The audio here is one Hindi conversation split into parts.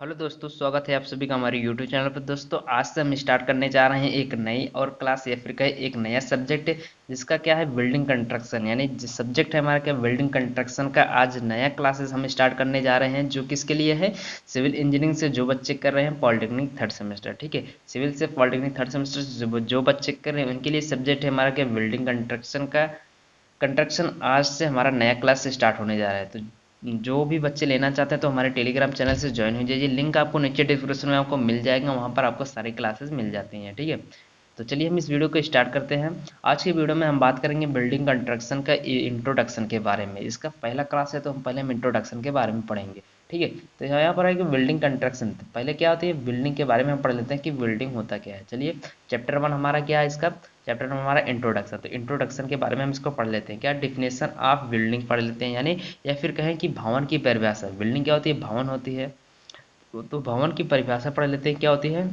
हेलो दोस्तों, स्वागत है आप सभी का हमारे यूट्यूब चैनल पर। दोस्तों, आज से हम स्टार्ट करने जा रहे हैं एक नई और क्लास या फिर कहे एक नया सब्जेक्ट, जिसका क्या है बिल्डिंग कंस्ट्रक्शन। यानी जिस सब्जेक्ट है हमारा क्या बिल्डिंग कंस्ट्रक्शन का आज नया क्लासेस हम स्टार्ट करने जा रहे हैं, जो किसके लिए है, सिविल इंजीनियरिंग से जो बच्चे कर रहे हैं पॉलिटेक्निक थर्ड सेमेस्टर। ठीक है, सिविल से पॉलिटेक्निक थर्ड सेमेस्टर जो बच्चे कर रहे हैं उनके लिए सब्जेक्ट है हमारा क्या बिल्डिंग कंस्ट्रक्शन का। कंस्ट्रक्शन आज से हमारा नया क्लास से स्टार्ट होने जा रहा है। तो जो भी बच्चे लेना चाहते हैं तो हमारे टेलीग्राम चैनल से ज्वाइन हो जाइए। लिंक आपको नीचे डिस्क्रिप्शन में आपको मिल जाएगा, वहाँ पर आपको सारी क्लासेस मिल जाती हैं। ठीक है, तो चलिए हम इस वीडियो को स्टार्ट करते हैं। आज की वीडियो में हम बात करेंगे बिल्डिंग कंस्ट्रक्शन का इंट्रोडक्शन के बारे में। इसका पहला क्लास है तो हम पहले हम इंट्रोडक्शन के बारे में पढ़ेंगे। ठीक है, तो यहाँ पर है कि बिल्डिंग कंस्ट्रक्शन पहले क्या होती है, बिल्डिंग के बारे में हम पढ़ लेते हैं कि बिल्डिंग होता क्या है। चलिए, चैप्टर 1 हमारा क्या है, इसका चैप्टर में हमारा इंट्रोडक्शन। तो इंट्रोडक्शन के बारे में हम इसको पढ़ लेते हैं। क्या डिफिनेशन ऑफ बिल्डिंग पढ़ लेते हैं, यानी या फिर कहें कि भवन की परिभाषा। बिल्डिंग क्या होती है, भवन होती है। तो भवन की परिभाषा पढ़ लेते हैं, क्या होती है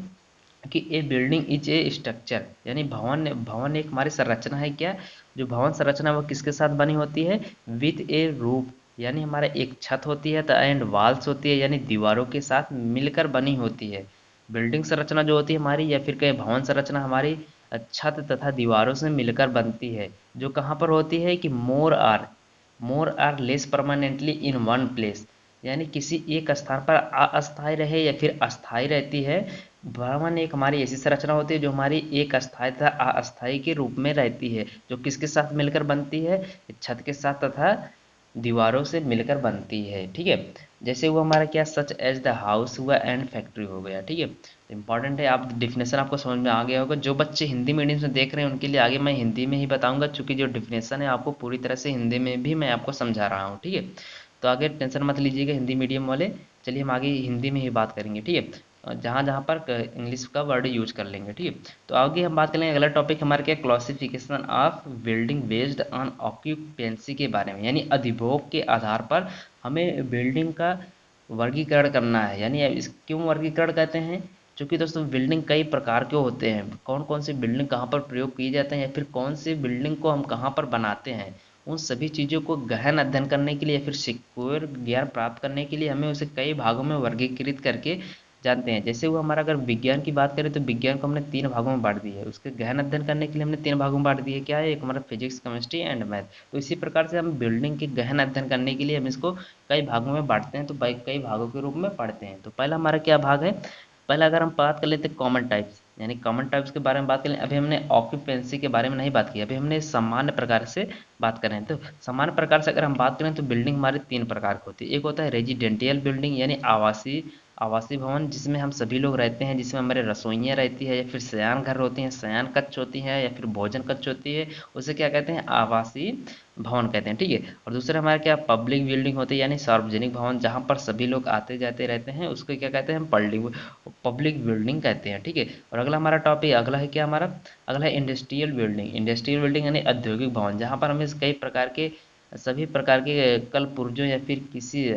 कि ए बिल्डिंग इज ए स्ट्रक्चर। यानी भवन भवन एक हमारी संरचना है। क्या जो भवन संरचना वो किसके साथ बनी होती है, विथ ए रूफ, यानी हमारा एक छत होती है, एंड वॉल्स होती है, यानी दीवारों के साथ मिलकर बनी होती है। बिल्डिंग संरचना जो होती है हमारी, या फिर कहें भवन संरचना हमारी छत तथा दीवारों से मिलकर बनती है, जो कहाँ पर होती है कि more or less permanently in one place, यानी किसी एक स्थान पर अस्थायी रहे या फिर अस्थायी रहती है। भवन एक हमारी ऐसी संरचना होती है जो हमारी एक अस्थायी तथा अस्थायी के रूप में रहती है, जो किसके साथ मिलकर बनती है, छत के साथ तथा दीवारों से मिलकर बनती है। ठीक है, जैसे वो हमारा क्या सच एज द हाउस हुआ एंड फैक्ट्री हो गया। ठीक है, तो इंपॉर्टेंट है, आप डिफिनेशन आपको समझ में आ गया होगा। जो बच्चे हिंदी मीडियम से देख रहे हैं उनके लिए आगे मैं हिंदी में ही बताऊंगा, चूंकि जो डिफिनेशन है आपको पूरी तरह से हिंदी में भी मैं आपको समझा रहा हूँ। ठीक है, तो आगे टेंशन मत लीजिएगा हिंदी मीडियम वाले। चलिए हम आगे हिंदी में ही बात करेंगे। ठीक है, जहाँ जहाँ पर इंग्लिश का वर्ड यूज कर लेंगे। ठीक है, तो आगे हम बात करेंगे। अगला टॉपिक हमारा क्या, classification of building based on occupancy के बारे में, यानी अधिभोग के आधार पर हमें बिल्डिंग का वर्गीकरण करना है। यानी इस क्यों वर्गीकरण कहते हैं, क्योंकि दोस्तों बिल्डिंग कई प्रकार के होते हैं। कौन कौन सी बिल्डिंग कहाँ पर प्रयोग किए जाते हैं, या फिर कौन सी बिल्डिंग को हम कहाँ पर बनाते हैं, उन सभी चीज़ों को गहन अध्ययन करने के लिए या फिर सिक्योर ज्ञान प्राप्त करने के लिए हमें उसे कई भागों में वर्गीकृत करके जानते हैं। जैसे वो हमारा अगर विज्ञान की बात करें तो विज्ञान को हमने 3 भागों में बांट दिया है। उसके गहन अध्ययन करने के लिए हमने 3 भागों में बांट दिया है। क्या है, एक हमारा फिजिक्स, केमिस्ट्री एंड मैथ। तो इसी प्रकार से हम बिल्डिंग के गहन अध्ययन करने के लिए हम इसको कई भागों में बांटते हैं, तो कई भागों के रूप में पढ़ते हैं। तो पहला हमारा क्या भाग है, पहला अगर हम बात कर लेते हैं कॉमन टाइप्स, यानी कॉमन टाइप्स के बारे में बात करें। अभी हमने ऑक्यूपेंसी के बारे में नहीं बात की, अभी हमने सामान्य प्रकार से बात करें। तो सामान्य प्रकार से अगर हम बात करें तो बिल्डिंग हमारे 3 प्रकार की होती है। एक होता है रेजिडेंटियल बिल्डिंग, यानी आवासीय आवासीय भवन, जिसमें हम सभी लोग रहते हैं, जिसमें हमारे रसोइयाँ रहती है, या फिर शयन घर होती हैं, शयन कक्ष होती हैं, या फिर भोजन कक्ष होती है, उसे क्या कहते हैं, आवासीय भवन कहते हैं। ठीक है, और दूसरा हमारा क्या पब्लिक बिल्डिंग होती है, यानी सार्वजनिक भवन, जहाँ पर सभी लोग आते जाते रहते हैं, उसको क्या कहते हैं, पब्लिक बिल्डिंग कहते हैं। ठीक है, और अगला हमारा टॉपिक अगला है क्या हमारा, अगला है इंडस्ट्रियल बिल्डिंग। इंडस्ट्रियल बिल्डिंग यानी औद्योगिक भवन, जहाँ पर हमें कई प्रकार के सभी प्रकार के कल पुर्जों या फिर किसी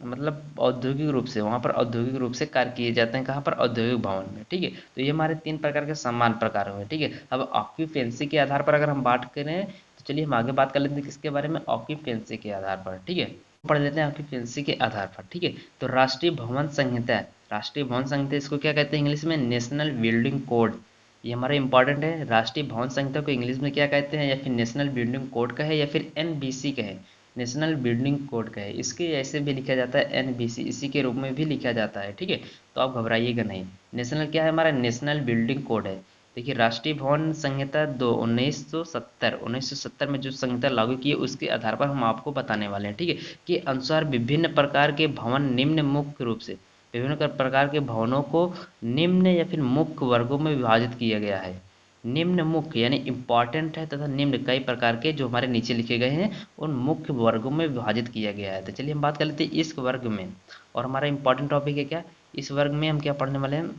मतलब औद्योगिक रूप से, वहाँ पर औद्योगिक रूप से कार्य किए जाते हैं, कहाँ पर, औद्योगिक भवन में। ठीक है, तो ये हमारे 3 प्रकार के समान प्रकार हुए। ठीक है, अब ऑक्यूपेंसी के आधार पर अगर हम बात करें तो चलिए हम आगे बात कर लेते हैं किसके बारे में, ऑक्यूपेंसी के आधार पर। ठीक है, पढ़ लेते हैं ऑक्यूपेंसी के आधार पर। ठीक है, तो राष्ट्रीय भवन संहिता, राष्ट्रीय भवन संहिता इसको क्या कहते हैं इंग्लिश में, नेशनल बिल्डिंग कोड। ये हमारा इंपॉर्टेंट है। राष्ट्रीय भवन संहिता को इंग्लिश में क्या कहते हैं, या फिर नेशनल बिल्डिंग कोड कहे या फिर एनबीसी कहे, नेशनल बिल्डिंग कोड का है। इसके ऐसे भी लिखा जाता है एनबीसी, इसी के रूप में भी लिखा जाता है। ठीक है, तो आप घबराइएगा नहीं। नेशनल क्या है हमारा, नेशनल बिल्डिंग कोड है। देखिए, राष्ट्रीय भवन संहिता 1970 में जो संहिता लागू की है उसके आधार पर हम आपको बताने वाले हैं। ठीक है, कि अनुसार विभिन्न प्रकार के भवन निम्न मुख्य रूप से, विभिन्न प्रकार के भवनों को निम्न या फिर मुख्य वर्गों में विभाजित किया गया है। निम्न मुख्य यानी इंपॉर्टेंट है, तथा निम्न कई प्रकार के जो हमारे नीचे लिखे गए हैं उन मुख्य वर्गों में विभाजित किया गया है। तो चलिए हम बात कर लेते हैं इस वर्ग में, और हमारा इंपॉर्टेंट टॉपिक है क्या, इस वर्ग में हम क्या पढ़ने वाले हैं,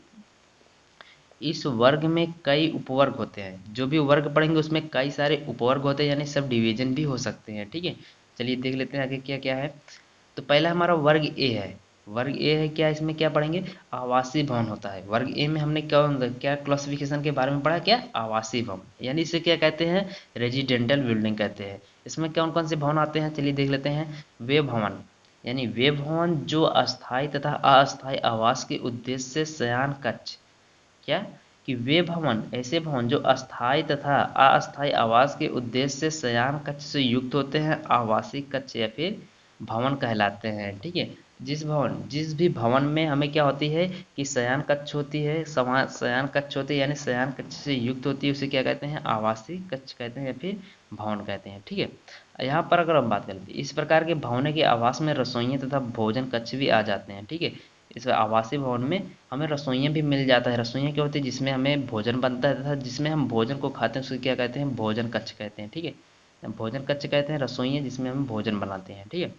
इस वर्ग में कई उपवर्ग होते हैं। जो भी वर्ग पढ़ेंगे उसमें कई सारे उपवर्ग होते हैं, यानी सब डिवीजन भी हो सकते हैं। ठीक है, चलिए देख लेते हैं आगे क्या क्या है। तो पहला हमारा वर्ग ए है। वर्ग ए है क्या, इसमें क्या पढ़ेंगे, आवासीय भवन होता है। वर्ग ए में हमने क्या क्या क्लासिफिकेशन के बारे में पढ़ा, क्या आवासीय भवन, यानी इसे क्या कहते हैं, रेजिडेंटल बिल्डिंग कहते हैं। इसमें कौन कौन से भवन आते हैं, चलिए देख लेते हैं। वे भवन, यानी वे भवन जो अस्थायी तथा अस्थायी आवास के उद्देश्य से शयन कक्ष, क्या कि वे भवन ऐसे भवन जो अस्थायी तथा अस्थायी आवास के उद्देश्य से शयन कक्ष से युक्त होते हैं आवासीय कक्ष या फिर भवन कहलाते हैं। ठीक है, जिस भी भवन में हमें क्या होती है कि शयन कक्ष होती है, शयन कक्ष होती है यानी शयन कक्ष से युक्त होती है, उसे क्या कहते हैं आवासीय कक्ष कहते हैं या फिर भवन कहते हैं। ठीक है, यहाँ पर अगर हम बात करें तो इस प्रकार के भवनों के आवास में रसोइयाँ तथा भोजन कक्ष भी आ जाते हैं। ठीक है, इस आवासीय भवन में हमें रसोइयाँ भी मिल जाता है। रसोइयाँ क्या होती है जिसमें हमें भोजन बनता है तथा जिसमें हम भोजन को खाते हैं उसे क्या कहते हैं भोजन कक्ष कहते हैं। ठीक है, भोजन कक्ष कहते हैं रसोइयाँ जिसमें हम भोजन बनाते हैं। ठीक है,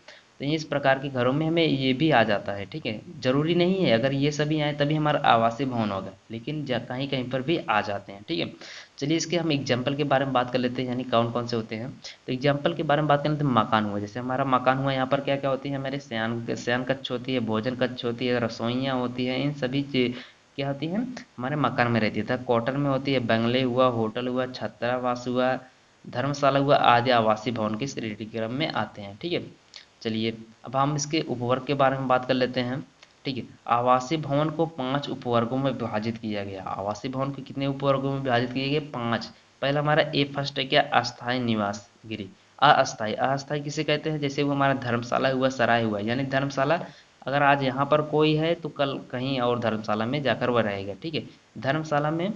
तो इस प्रकार के घरों में हमें ये भी आ जाता है। ठीक है, जरूरी नहीं है अगर ये सभी आए तभी हमारा आवासीय भवन होगा, लेकिन कहीं कहीं पर भी आ जाते हैं। ठीक है, चलिए इसके हम एग्जाम्पल के बारे में बात कर लेते हैं, यानी कौन कौन से होते हैं। तो एग्जाम्पल के बारे में बात करें तो मकान हुआ, जैसे हमारा मकान हुआ, यहाँ पर क्या क्या होती है हमारे शयन कक्ष होती है, भोजन कक्ष होती है, रसोइयाँ होती है, इन सभी क्या होती है हमारे मकान में रहती है। क्वार्टर में होती है बंगले हुआ, होटल हुआ, छात्रावास हुआ, धर्मशाला हुआ आदि आवासीय भवन के श्रेणी क्रम में आते हैं। ठीक है, चलिए अब हम इसके उपवर्ग के बारे में बात कर लेते हैं। ठीक है, आवासीय भवन को 5 उपवर्गों में विभाजित किया गया। आवासीय भवन को कितने उपवर्गों में विभाजित किए गए 5। पहला हमारा ए फर्स्ट है क्या अस्थायी निवास गृह। अस्थायी अस्थायी किसे कहते हैं, जैसे वो हमारा धर्मशाला हुआ, सराय हुआ, यानी धर्मशाला अगर आज यहाँ पर कोई है तो कल कहीं और धर्मशाला में जाकर वह रहेगा। ठीक है, धर्मशाला में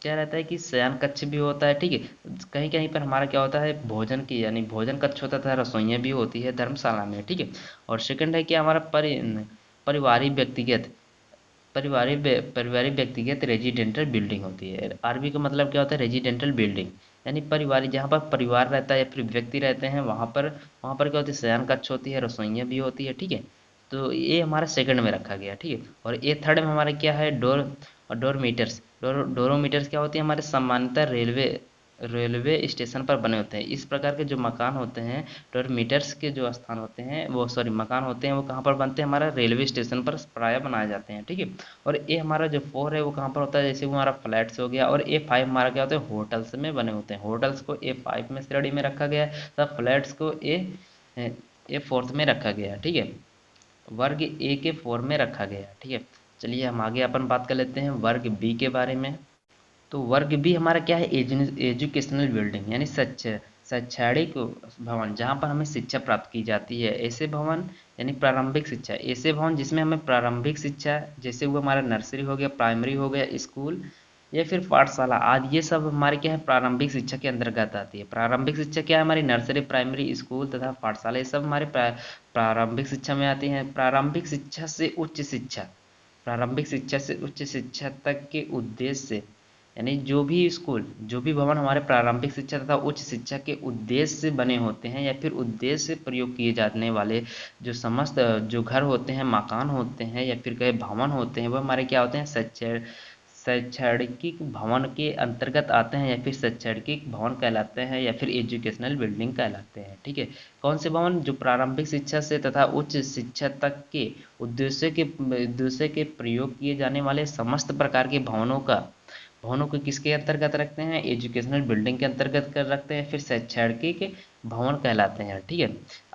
क्या रहता है कि शयन कक्ष भी होता है। ठीक है, कहीं कहीं पर हमारा क्या होता है भोजन की यानी भोजन कक्ष होता था, रसोइयाँ भी होती है धर्मशाला में। ठीक है, और सेकंड है कि हमारा पारिवारिक व्यक्तिगत पारिवारिक व्यक्तिगत रेजिडेंटल बिल्डिंग होती है। आरबी का मतलब क्या होता है रेजिडेंटल बिल्डिंग, यानी परिवार जहाँ पर परिवार रहता है या फिर व्यक्ति रहते हैं वहाँ पर क्या होती है शयन कक्ष होती है, रसोइयाँ भी होती है। ठीक है, तो ये हमारा सेकंड में रखा गया। ठीक है, और ये थर्ड में हमारा क्या है डोरोमीटर्स क्या होती है हमारे सामान्यतः रेलवे स्टेशन पर बने होते हैं। इस प्रकार के जो मकान होते हैं डोरमीटर्स के जो स्थान होते हैं वो मकान होते हैं वो कहाँ पर बनते हैं हमारा रेलवे स्टेशन पर प्राय बनाए जाते हैं। ठीक है, और ये हमारा जो 4 है वो कहाँ पर होता है, जैसे वो हमारा फ्लैट्स हो गया, और A5 हमारा क्या होता है होटल्स में बने होते हैं। होटल्स को A5 में श्रेणी में रखा गया है तब फ्लैट्स को ए फोर्थ में रखा गया। ठीक है, वर्ग ए के 4 में रखा गया। ठीक है, चलिए हम आगे अपन बात कर लेते हैं वर्ग बी के बारे में। तो वर्ग बी हमारा क्या है एजुकेशनल बिल्डिंग, यानी शैक्षणिक भवन जहाँ पर हमें शिक्षा प्राप्त की जाती है। ऐसे भवन यानी प्रारंभिक शिक्षा, ऐसे भवन जिसमें हमें प्रारंभिक शिक्षा जैसे वो हमारा नर्सरी हो गया, प्राइमरी हो गया, स्कूल या फिर पाठशाला आदि, ये सब हमारे क्या है प्रारंभिक शिक्षा के अंतर्गत आती है। प्रारंभिक शिक्षा क्या है हमारी नर्सरी, प्राइमरी, स्कूल तथा पाठशाला, ये सब हमारे प्रारंभिक शिक्षा में आती हैं। प्रारंभिक शिक्षा से उच्च शिक्षा, प्रारंभिक शिक्षा से उच्च शिक्षा तक के उद्देश्य से, यानी जो भी भवन हमारे प्रारंभिक शिक्षा तथा उच्च शिक्षा के उद्देश्य से बने होते हैं या फिर उद्देश्य से प्रयोग किए जाने वाले जो समस्त जो घर होते हैं, मकान होते हैं या फिर कई भवन होते हैं, वो हमारे क्या होते हैं शैक्षणिक भवन के अंतर्गत आते हैं या फिर शैक्षणिक भवन कहलाते हैं या फिर एजुकेशनल बिल्डिंग कहलाते हैं। ठीक है, कौन से भवन जो प्रारंभिक शिक्षा से तथा उच्च शिक्षा तक के उद्देश्य के प्रयोग किए जाने वाले समस्त प्रकार के भवनों को किसके अंतर्गत रखते हैं एजुकेशनल बिल्डिंग के अंतर्गत कर रखते हैं, फिर शैक्षणिक भवन कहलाते हैं। ठीक है,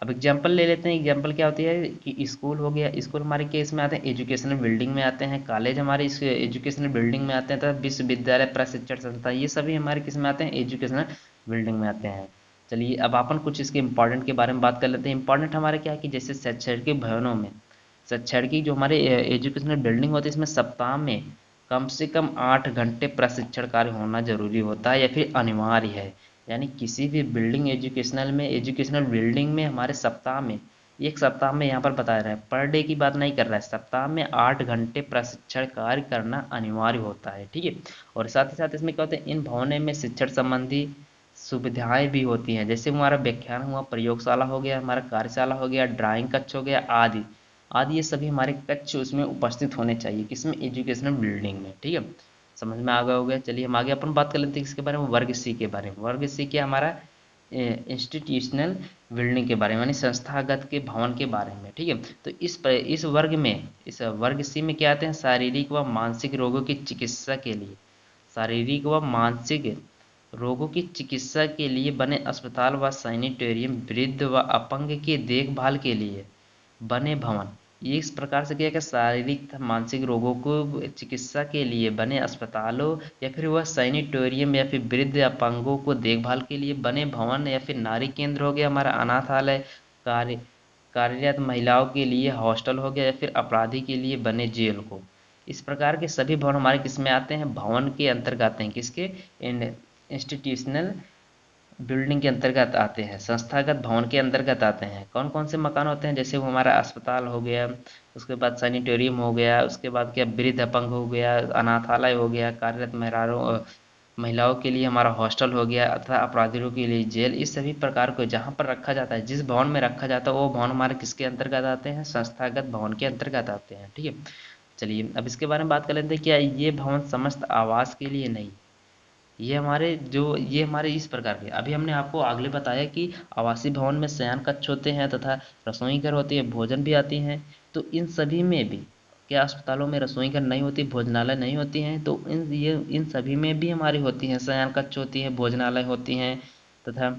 अब एग्जाम्पल ले लेते हैं। एग्जाम्पल क्या होती है कि स्कूल हो गया, स्कूल हमारे केस में आते हैं एजुकेशनल बिल्डिंग में आते हैं, कॉलेज हमारे इस एजुकेशनल बिल्डिंग में आते हैं तथा विश्वविद्यालय प्रशिक्षण संस्था ये सभी हमारे किस में आते हैं एजुकेशनल बिल्डिंग में आते हैं। चलिए अब अपन कुछ इसके इंपॉर्टेंट के बारे में बात कर लेते हैं। इंपॉर्टेंट हमारे क्या है कि जैसे शैक्षणिक भवनों में शैक्षणिक जो हमारे एजुकेशनल बिल्डिंग होती है इसमें सप्ताह में कम से कम 8 घंटे प्रशिक्षण कार्य होना जरूरी होता है या फिर अनिवार्य है। यानी किसी भी एजुकेशनल बिल्डिंग में हमारे सप्ताह में एक सप्ताह में यहाँ पर बता रहा है पर डे की बात नहीं कर रहा है, सप्ताह में 8 घंटे प्रशिक्षण कार्य करना अनिवार्य होता है। ठीक है, और साथ ही साथ इसमें क्या होता है इन भवनों में शिक्षण संबंधी सुविधाएं भी होती हैं, जैसे हमारा व्याख्यान हुआ, प्रयोगशाला हो गया, हमारा कार्यशाला हो गया, ड्राइंग कक्ष हो गया आदि आदि, ये सभी हमारे कक्ष उसमें उपस्थित होने चाहिए किसमें एजुकेशनल बिल्डिंग में। ठीक है, समझ में आ गया हो गया। चलिए हम आगे अपन बात कर लेते हैं इसके बारे में वर्ग सी के बारे में। वर्ग सी क्या हमारा इंस्टीट्यूशनल बिल्डिंग के बारे में यानी संस्थागत के भवन के बारे में। ठीक है, तो इस वर्ग सी में क्या आते हैं शारीरिक व मानसिक रोगों की चिकित्सा के लिए, शारीरिक व मानसिक रोगों की चिकित्सा के लिए बने अस्पताल व सैनिटोरियम, वृद्ध व अपंग की देखभाल के लिए बने भवन, ये इस प्रकार से किया कि शारीरिक तथा मानसिक रोगों को चिकित्सा के लिए बने अस्पतालों या फिर वह सैनिटोरियम या फिर वृद्ध अपंगों को देखभाल के लिए बने भवन या फिर नारी केंद्र हो गया हमारा अनाथालय, कार्य कार्यरत महिलाओं के लिए हॉस्टल हो गया या फिर अपराधी के लिए बने जेल को। इस प्रकार के सभी भवन हमारे किस में आते हैं, भवन के अंतर्गत आते हैं, किसके, इंस्टीट्यूशनल बिल्डिंग के अंतर्गत आते हैं, संस्थागत भवन के अंतर्गत आते हैं। कौन कौन से मकान होते हैं, जैसे वो हमारा अस्पताल हो गया, उसके बाद सैनिटोरियम हो गया, उसके बाद क्या वृद्ध अपंग हो गया, अनाथालय हो गया, कार्यरत महिलाओं के लिए हमारा हॉस्टल हो गया तथा अपराधियों के लिए जेल। इस सभी प्रकार को जहाँ पर रखा जाता है, जिस भवन में रखा जाता है वो भवन हमारे किसके अंतर्गत आते हैं, संस्थागत भवन के अंतर्गत आते हैं। ठीक है, चलिए अब इसके बारे में बात कर लेते हैं। क्या ये भवन समस्त आवास के लिए नहीं, ये हमारे इस प्रकार के, अभी हमने आपको अगले बताया कि आवासीय भवन में शयन कक्ष होते हैं तथा रसोई घर होती है, भोजन भी आती हैं। तो इन सभी में भी क्या अस्पतालों में रसोई घर नहीं होती, भोजनालय नहीं होती हैं, तो इन सभी में भी हमारी होती हैं, शयन कक्ष होती है, भोजनालय होती हैं तथा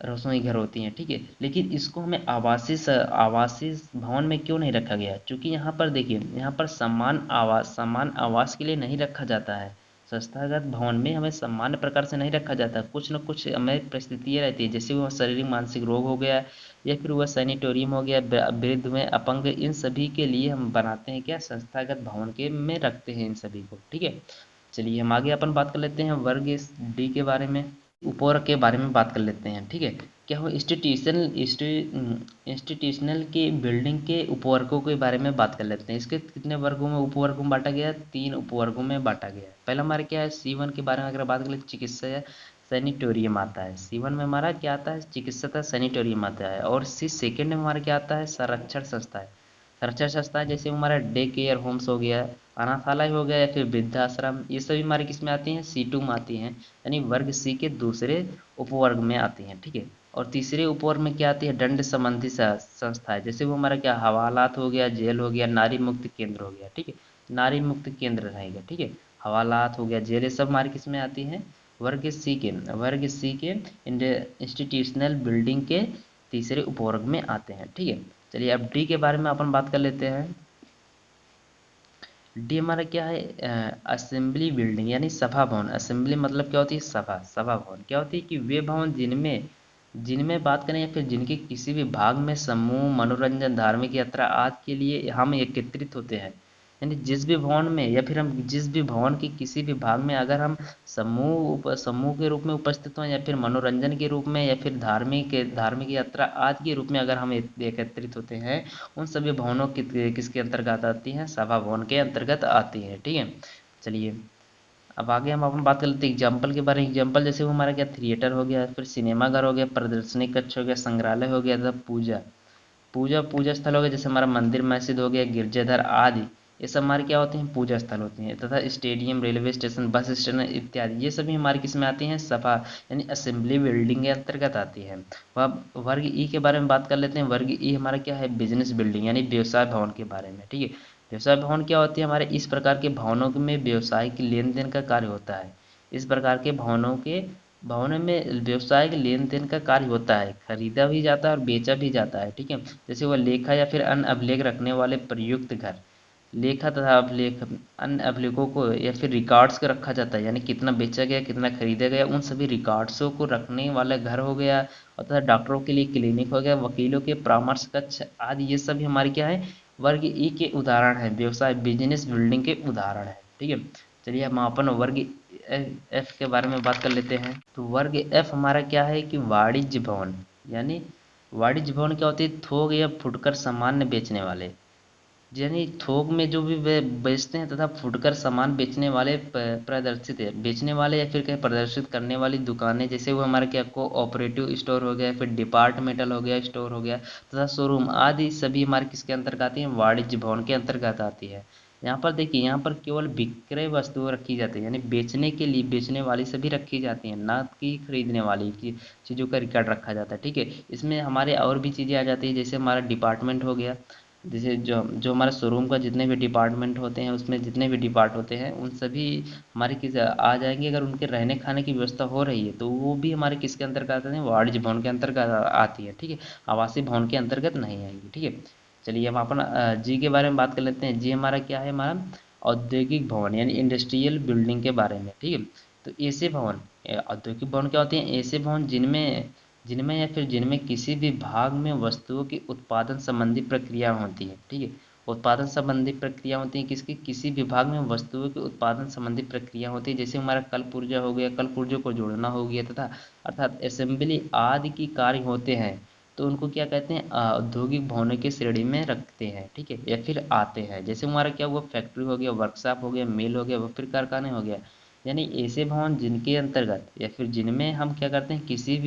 रसोई घर होती हैं। ठीक है, लेकिन इसको हमें आवासीय भवन में क्यों नहीं रखा गया, क्योंकि यहाँ पर देखिए, यहाँ पर समान आवास के लिए नहीं रखा जाता है। संस्थागत भवन में हमें सामान्य प्रकार से नहीं रखा जाता, कुछ न कुछ हमें परिस्थितियाँ रहती है, जैसे वह शारीरिक मानसिक रोग हो गया या फिर वह सैनिटोरियम हो गया, वृद्ध में अपंग, इन सभी के लिए हम बनाते हैं क्या, संस्थागत भवन के में रखते हैं इन सभी को। ठीक है, चलिए हम आगे अपन बात कर लेते हैं वर्ग डी के बारे में, उपवर्ग के बारे में बात कर लेते हैं। ठीक है, क्या हो इंस्टीट्यूशनल के बिल्डिंग के उपवर्गों के बारे में बात कर लेते हैं। इसके कितने वर्गों में, उपवर्गों में बांटा गया है, 3 उपवर्गों में बांटा गया है। पहला हमारा क्या है, C1 के बारे में अगर बात करें, चिकित्सा या सैनिटोरियम आता है। C1 में हमारा क्या आता है, चिकित्सा तथा सैनिटोरियम आता है। और C2 में हमारा क्या आता है, संरक्षण संस्था है। संरक्षण संस्था जैसे हमारा डे केयर होम्स हो गया, अनाथालय हो गया या फिर वृद्धाश्रम, ये सभी हमारे किस में आती हैं, C2 में आती हैं, यानी वर्ग सी के दूसरे उपवर्ग में आती हैं। ठीक है, और तीसरे उपवर्ग में क्या आती है, दंड संबंधी संस्थाएं, जैसे वो हमारा क्या, हवालात हो गया, जेल हो गया, नारी मुक्त केंद्र हो गया। ठीक है, नारी मुक्त केंद्र रहेगा। ठीक है, हवालात हो गया, जेल, ये सब हमारी किस में आती हैं, वर्ग सी के इंस्टीट्यूशनल बिल्डिंग के तीसरे उपवर्ग में आते हैं। ठीक है, चलिए अब डी के बारे में अपन बात कर लेते हैं। डी हमारा क्या है, असेंबली बिल्डिंग यानी सभा भवन। असेंबली मतलब क्या होती है, सभा भवन क्या होती है कि वे भवन जिनमें जिनमें बात करें या फिर जिनके किसी भी भाग में समूह, मनोरंजन, धार्मिक यात्रा आदि के लिए हम एकत्रित होते हैं। यानी जिस भी भवन में या फिर हम जिस भी भवन के किसी भी भाग में अगर हम समूह के रूप में उपस्थित हों या फिर मनोरंजन के रूप में या फिर धार्मिक यात्रा आदि के रूप में अगर हम एकत्रित होते हैं, उन सभी भवनों किसके अंतर्गत आती हैं, सभा भवन के अंतर्गत आती हैं। ठीक है, चलिए अब आगे हम अपन बात कर लेते हैं एग्जाम्पल के बारे में। एग्जाम्पल जैसे वो हमारा क्या, थिएटर हो गया, फिर सिनेमा घर हो गया, प्रदर्शनी कक्ष हो गया, संग्रहालय हो गया, तथा पूजा पूजा पूजा स्थल हो गया, जैसे हमारा मंदिर मस्जिद हो गया, गिरजाघर आदि, ये सब हमारे क्या होते हैं, पूजा स्थल होते हैं। तथा stadium, railway station, bus stand इत्यादि, ये सभी हमारे किस में आती हैं, सभा यानी असेंबली बिल्डिंग के अंतर्गत आती है। अब वर्ग ई के बारे में बात कर लेते हैं। वर्ग ई हमारा क्या है, बिजनेस बिल्डिंग यानी व्यवसाय भवन के बारे में। ठीक है, व्यवसाय भवन क्या होती है, हमारे इस प्रकार के भवनों में व्यवसाय की लेन देन का कार्य होता है। इस प्रकार के भवनों में व्यवसायिक लेन देन का कार्य होता है, खरीदा भी जाता है और बेचा भी जाता है। ठीक है, जैसे वह लेखा या फिर अन्य अभिलेख रखने वाले प्रयुक्त घर, लेखा तथा अभिलेख, अन्य अभिलेखों को या फिर रिकॉर्ड्स को रखा जाता है, यानी कितना बेचा गया, कितना खरीदा गया, उन सभी रिकॉर्ड्सों को रखने वाला घर हो गया। और तथा डॉक्टरों के लिए क्लिनिक हो गया, वकीलों के परामर्श कक्ष आदि, ये सभी हमारे क्या है, वर्ग ई के उदाहरण है, व्यवसाय बिजनेस बिल्डिंग के उदाहरण है। ठीक है, चलिए हम अपन वर्ग एफ के बारे में बात कर लेते हैं। तो वर्ग एफ हमारा क्या है कि वाणिज्य भवन, यानी वाणिज्य भवन क्या होती है, थोक या फुटकर सामान्य बेचने वाले, यानी थोक में जो भी वे बेचते हैं तथा फुटकर सामान बेचने वाले प्रदर्शित है, बेचने वाले या फिर कहीं प्रदर्शित करने वाली दुकानें, जैसे वो हमारे क्या कोऑपरेटिव स्टोर हो गया, फिर डिपार्टमेंटल हो गया, स्टोर हो गया तथा शोरूम आदि, सभी हमारे किसके अंतर्गत आती हैं, वाणिज्य भवन के अंतर्गत आती है। यहाँ पर देखिए, यहाँ पर केवल विक्रय वस्तुएं रखी जाती है, यानी बेचने के लिए बेचने वाली सभी रखी जाती हैं, ना कि खरीदने वाली चीज़ों का रिकॉर्ड रखा जाता है। ठीक है, इसमें हमारे और भी चीज़ें आ जाती है, जैसे हमारा डिपार्टमेंट हो गया। जैसे जो जो हमारे शोरूम का जितने भी डिपार्टमेंट होते हैं, उसमें जितने भी डिपार्ट होते हैं, उन सभी हमारे किस आ जाएंगे। अगर उनके रहने खाने की व्यवस्था हो रही है तो वो भी हमारे किसके अंतर्गत आते हैं, वाणिज्य भवन के अंतर्गत आती है, ठीक है। आवासीय भवन के अंतर्गत नहीं आएंगी, ठीक है। चलिए हम अपन जी के बारे में बात कर लेते हैं। जी हमारा क्या है, हमारा औद्योगिक भवन यानी इंडस्ट्रियल बिल्डिंग के बारे में, ठीक है। तो ऐसे भवन, औद्योगिक भवन क्या होते हैं, ऐसे भवन जिनमें जिनमें या फिर जिनमें किसी भी भाग में वस्तुओं की उत्पादन संबंधी प्रक्रिया होती है, ठीक है। उत्पादन संबंधी प्रक्रिया होती है किसकी, किसी विभाग में वस्तुओं के उत्पादन संबंधी प्रक्रिया होती है। जैसे हमारा कल पुर्जा हो गया, कल पुर्जों को जोड़ना हो गया, तथा अर्थात असेंबली आदि की कार्य होते हैं, तो उनको क्या कहते हैं, औद्योगिक भवनों की श्रेणी में रखते हैं, ठीक है, या फिर आते हैं। जैसे हमारा क्या हुआ, फैक्ट्री हो गया, वर्कशॉप हो गया, मिल हो गया, व फिर कारखाने हो गया। यानी ऐसे भवन जिनके अंतर्गत या फिर जिनमें हम क्या करते हैं, किसी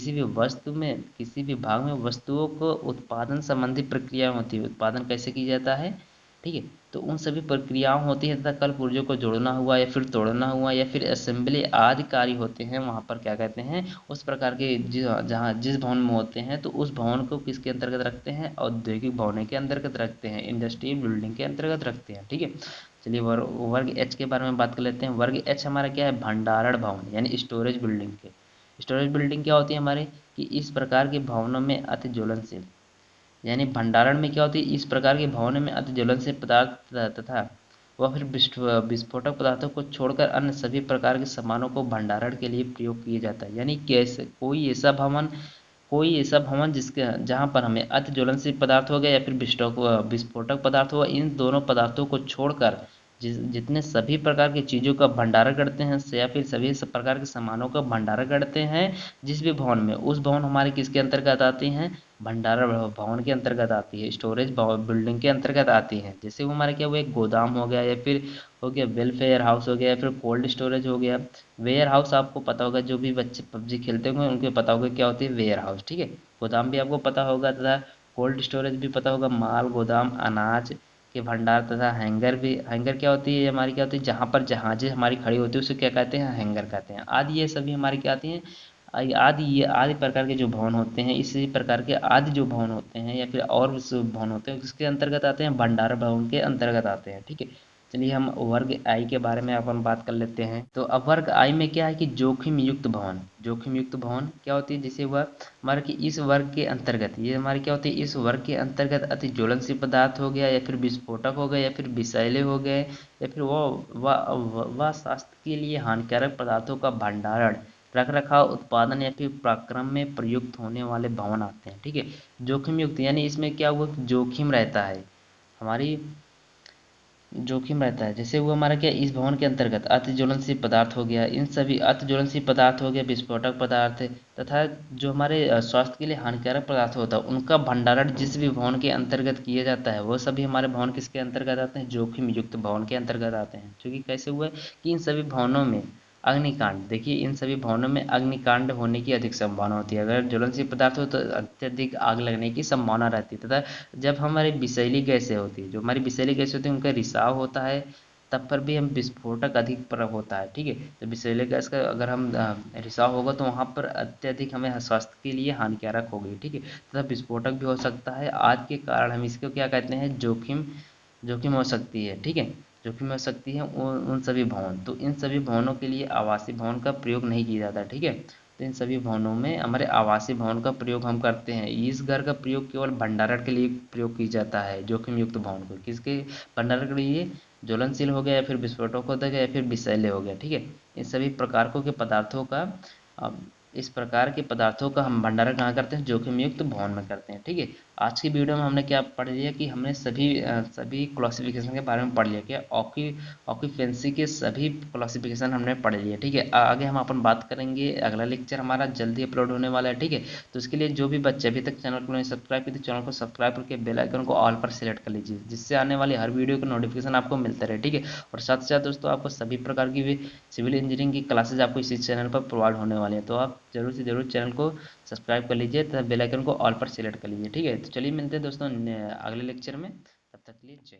भी वस्तु में, किसी भी भाग में वस्तुओं को उत्पादन संबंधी प्रक्रिया होती है, उत्पादन कैसे किया जाता है, ठीक है। तो उन सभी प्रक्रियाओं होती है, तथा कल पुर्जों को जोड़ना हुआ या फिर तोड़ना हुआ या फिर असेंबली आदि कार्य होते हैं, वहाँ पर क्या कहते हैं, उस प्रकार के जहाँ जिस भवन में होते हैं, तो उस भवन को किसके अंतर्गत रखते हैं, औद्योगिक भवन के अंतर्गत रखते हैं, इंडस्ट्रियल बिल्डिंग के अंतर्गत रखते हैं, ठीक है। चलिए वर्ग एच के बारे में बात कर लेते हैं। वर्ग एच हमारा क्या है, भंडारण भवन यानी स्टोरेज बिल्डिंग के। स्टोरेज बिल्डिंग क्या होती है हमारे, कि इस प्रकार के भवनों में अति ज्वलनशील, यानी भंडारण में क्या होती है, इस प्रकार के भवनों में अति ज्वलनशील पदार्थ तथा वह फिर विस्फोटक पदार्थों को छोड़कर अन्य सभी प्रकार के सामानों को भंडारण के लिए प्रयोग किया जाता है। यानी कैसे कोई ऐसा भवन जिसके जहाँ पर हमें अति ज्वलनशील पदार्थ हो गया या फिर विस्फोटक पदार्थ हुआ, इन दोनों पदार्थों को छोड़कर जितने सभी प्रकार की चीज़ों का भंडारण करते हैं, या फिर सभी प्रकार के सामानों का भंडारण करते हैं जिस भी भवन में, उस भवन हमारे किसके अंतर्गत आती हैं, भंडारण भवन के अंतर्गत आती है, स्टोरेज बिल्डिंग के अंतर्गत आती है। जैसे वो हमारे क्या, वो एक गोदाम हो गया, या फिर हो गया वेलफेयर हाउस हो गया, या फिर कोल्ड स्टोरेज हो गया। वेयर हाउस आपको पता होगा, जो भी बच्चे पबजी खेलते होंगे उनको पता होगा क्या होती है वेयर हाउस, ठीक है। गोदाम भी आपको पता होगा, तथा कोल्ड स्टोरेज भी पता होगा, माल गोदाम अनाज के भंडार। तथा हैंगर भी, हैंगर क्या होती है हमारी, क्या होती है जहाँ पर जहाजें हमारी खड़ी होती है उसे क्या कहते हैं, हैंगर कहते हैं। आदि ये सभी हमारी क्या आती हैं, आदि प्रकार के जो भवन होते हैं, इसी प्रकार के आदि जो भवन होते हैं या फिर और भी भवन होते हैं, किसके अंतर्गत आते हैं, भंडार भवन के अंतर्गत आते हैं, ठीक है। चलिए हम वर्ग आई के बारे में अपन बात कर लेते हैं। तो अब वर्ग आई में क्या है कि जोखिम युक्त भवन, जोखिम युक्त भवन क्या होती है, जैसे वह हमारे कि इस वर्ग के अंतर्गत, ये हमारे क्या होती है, इस वर्ग के अंतर्गत अति ज्वलनशील पदार्थ हो गया, या फिर विस्फोटक हो गए, या फिर विषैले हो गए, या फिर वह स्वास्थ्य के लिए हानिकारक पदार्थों का भंडारण, रख रखाव, उत्पादन या फिर पराक्रम में प्रयुक्त होने वाले भवन आते हैं, ठीक है। जोखिम युक्त यानी इसमें क्या हुआ, जोखिम रहता है, हमारी जोखिम रहता है। जैसे वो हमारा क्या, इस भवन के अंतर्गत अति ज्वलनशील पदार्थ हो गया, इन सभी अति ज्वलनशील पदार्थ हो गया, विस्फोटक पदार्थ तथा जो हमारे स्वास्थ्य के लिए हानिकारक पदार्थ होता है, उनका भंडारण जिस भी भवन के अंतर्गत किया जाता है, वो सभी हमारे भवन किसके अंतर्गत आते हैं, जोखिम युक्त भवन के अंतर्गत आते हैं। क्योंकि कैसे हुआ है कि इन सभी भवनों में अग्निकांड, देखिए इन सभी भवनों में अग्निकांड होने की अधिक संभावना होती है। अगर ज्वलनशील पदार्थ हो तो अत्यधिक आग लगने की संभावना रहती है, तथा जब हमारी विषैली गैसें होती है, जो हमारी विषैली गैसें होती है, उनका रिसाव होता है, तब पर भी हम विस्फोटक अधिक पर होता है, ठीक है। तो विषैली गैस का अगर हम रिसाव होगा तो वहाँ पर अत्यधिक हमें स्वास्थ्य के लिए हानिकारक होगी, ठीक है। तथा विस्फोटक भी हो सकता है, आज के कारण हम इसको क्या कहते हैं, जोखिम जोखिम हो सकती है, ठीक है। जोखिम हो सकती है उन सभी भवन, तो इन सभी भवनों के लिए आवासीय भवन का प्रयोग नहीं किया जाता, ठीक है। तो इन सभी भवनों में हमारे आवासीय भवन का प्रयोग हम करते हैं। इस घर का प्रयोग केवल भंडारण के लिए प्रयोग किया जाता है, जोखिम युक्त भवन को किसके भंडारण के लिए, ज्वलनशील हो गया या फिर विस्फोटक हो गया या फिर विषैले हो गया, ठीक है। इन सभी प्रकारों के पदार्थों का इस प्रकार के पदार्थों का हम भंडारण कहाँ करते हैं, जोखिम युक्त भवन में करते हैं, ठीक है। आज की वीडियो में हमने क्या पढ़ लिया कि हमने सभी क्लासिफिकेशन के बारे में पढ़ लिया, क्या ऑक्यूपेंसी के सभी क्लासिफिकेशन हमने पढ़ लिए, ठीक है। आगे हम अपन बात करेंगे, अगला लेक्चर हमारा जल्दी अपलोड होने वाला है, ठीक है। तो इसके लिए जो भी बच्चे अभी तक चैनल को नहीं सब्सक्राइब किए, चैनल को सब्सक्राइब करके बेल आइकन को ऑल पर सेलेक्ट कर लीजिए, जिससे आने वाली हर वीडियो का नोटिफिकेशन आपको मिलता रहे, ठीक है। और साथ ही साथ दोस्तों आपको सभी प्रकार की भी सिविल इंजीनियरिंग की क्लासेज आपको इसी चैनल पर प्रोवाइड होने वाली है, तो आप जरूर से जरूर चैनल को सब्सक्राइब कर लीजिए तथा बेल आइकन को ऑल पर सेलेक्ट कर लीजिए, ठीक है। तो चलिए मिलते हैं दोस्तों अगले लेक्चर में, तब तक के लिए जय।